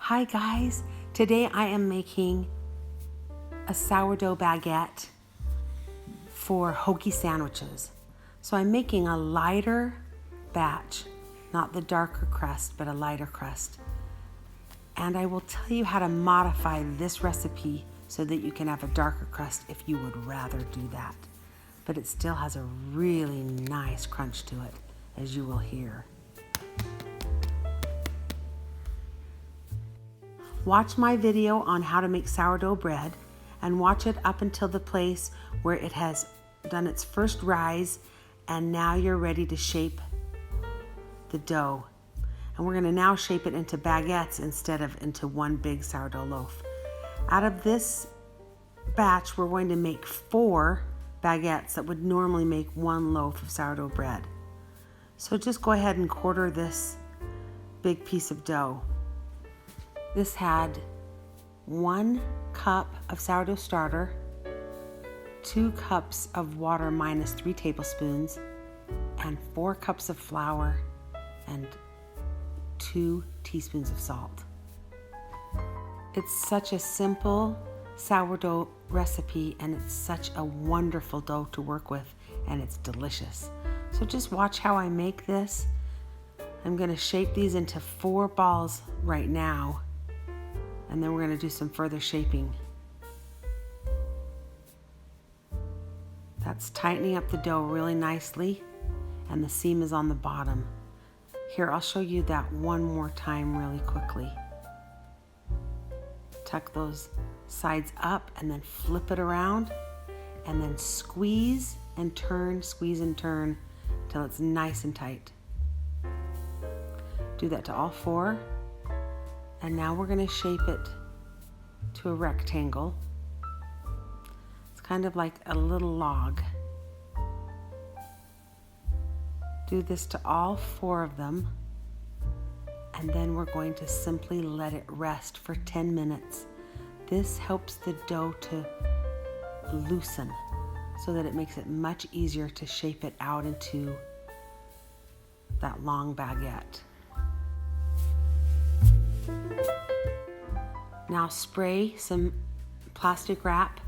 Hi guys, today I am making a sourdough baguette for hoagie sandwiches. So I'm making a lighter batch, not the darker crust, but a lighter crust. And I will tell you how to modify this recipe so that you can have a darker crust if you would rather do that. But it still has a really nice crunch to it, as you will hear. Watch my video on how to make sourdough bread and watch it up until the place where it has done its first rise and now you're ready to shape the dough. And we're going to now shape it into baguettes instead of into one big sourdough loaf. Out of this batch, we're going to make 4 baguettes that would normally make 1 loaf of sourdough bread. So just go ahead and quarter this big piece of dough. This had 1 cup of sourdough starter, 2 cups of water minus 3 tablespoons, and 4 cups of flour and 2 teaspoons of salt. It's such a simple sourdough recipe and it's such a wonderful dough to work with and it's delicious. So just watch how I make this. I'm going to shape these into 4 balls right now. And then we're going to do some further shaping. That's tightening up the dough really nicely, and the seam is on the bottom. Here, I'll show you that one more time really quickly. Tuck those sides up and then flip it around, and then squeeze and turn until it's nice and tight. Do that to all 4. And now we're going to shape it to a rectangle. It's kind of like a little log. Do this to all 4 of them. And then we're going to simply let it rest for 10 minutes. This helps the dough to loosen so that it makes it much easier to shape it out into that long baguette. Now spray some plastic wrap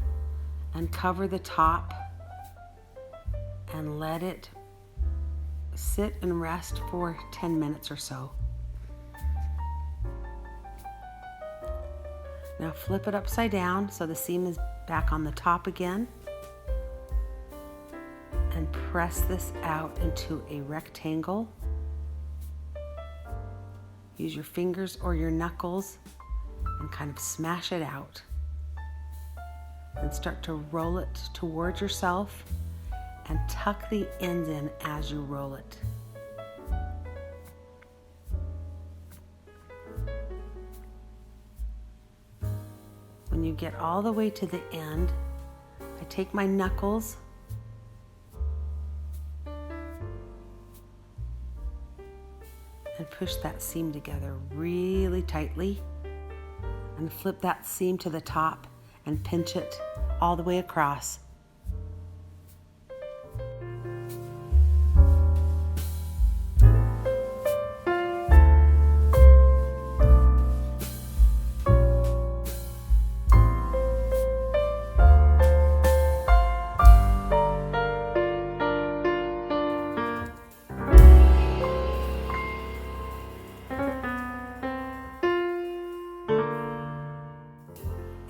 and cover the top and let it sit and rest for 10 minutes or so. Now flip it upside down so the seam is back on the top again and press this out into a rectangle. Use your fingers or your knuckles and kind of smash it out. And start to roll it towards yourself and tuck the ends in as you roll it. When you get all the way to the end, I take my knuckles and push that seam together really tightly and flip that seam to the top and pinch it all the way across.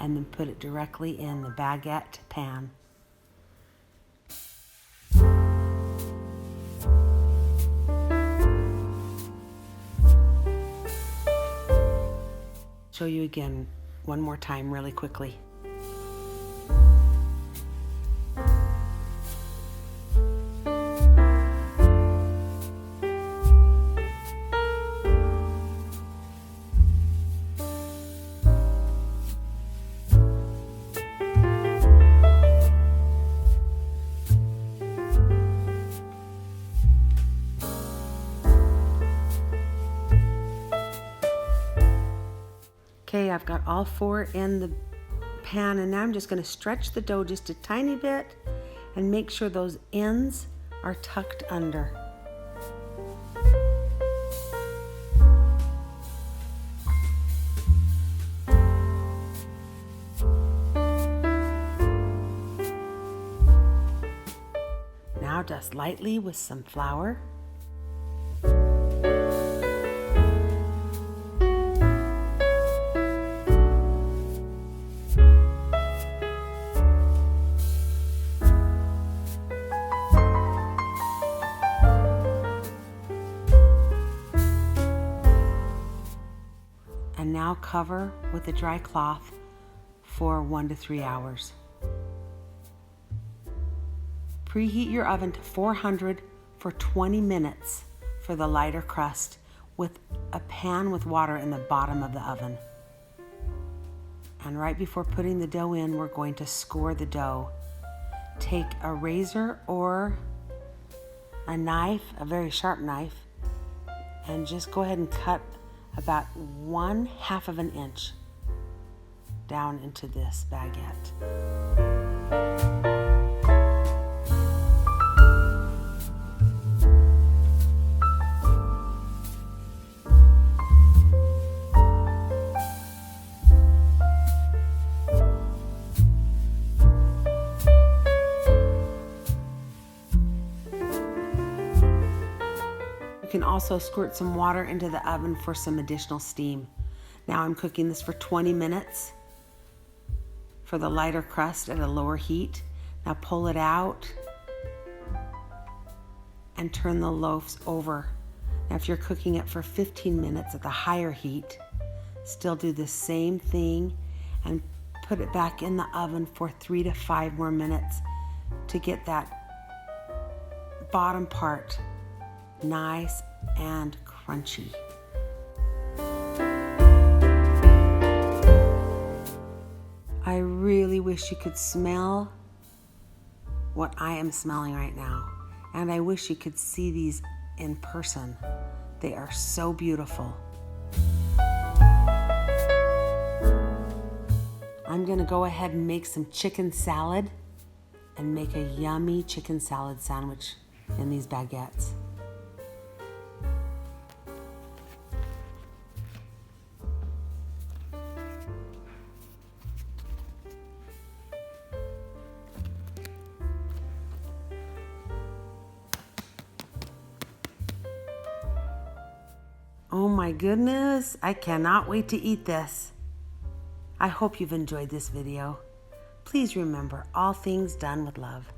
And then put it directly in the baguette pan. Show you again one more time really quickly. Okay, I've got all 4 in the pan and now I'm just going to stretch the dough just a tiny bit and make sure those ends are tucked under. Now dust lightly with some flour. And now cover with a dry cloth for 1 to 3 hours. Preheat your oven to 400 for 20 minutes for the lighter crust with a pan with water in the bottom of the oven. And right before putting the dough in, we're going to score the dough. Take a razor or a knife, a very sharp knife, and just go ahead and cut about 1/2 of an inch down into this baguette. You can also squirt some water into the oven for some additional steam. Now I'm cooking this for 20 minutes for the lighter crust at a lower heat. Now pull it out and turn the loaves over. Now if you're cooking it for 15 minutes at the higher heat, still do the same thing and put it back in the oven for 3 to 5 more minutes to get that bottom part nice and crunchy. I really wish you could smell what I am smelling right now. And I wish you could see these in person. They are so beautiful. I'm gonna go ahead and make some chicken salad and make a yummy chicken salad sandwich in these baguettes. Oh my goodness, I cannot wait to eat this. I hope you've enjoyed this video. Please remember, all things done with love.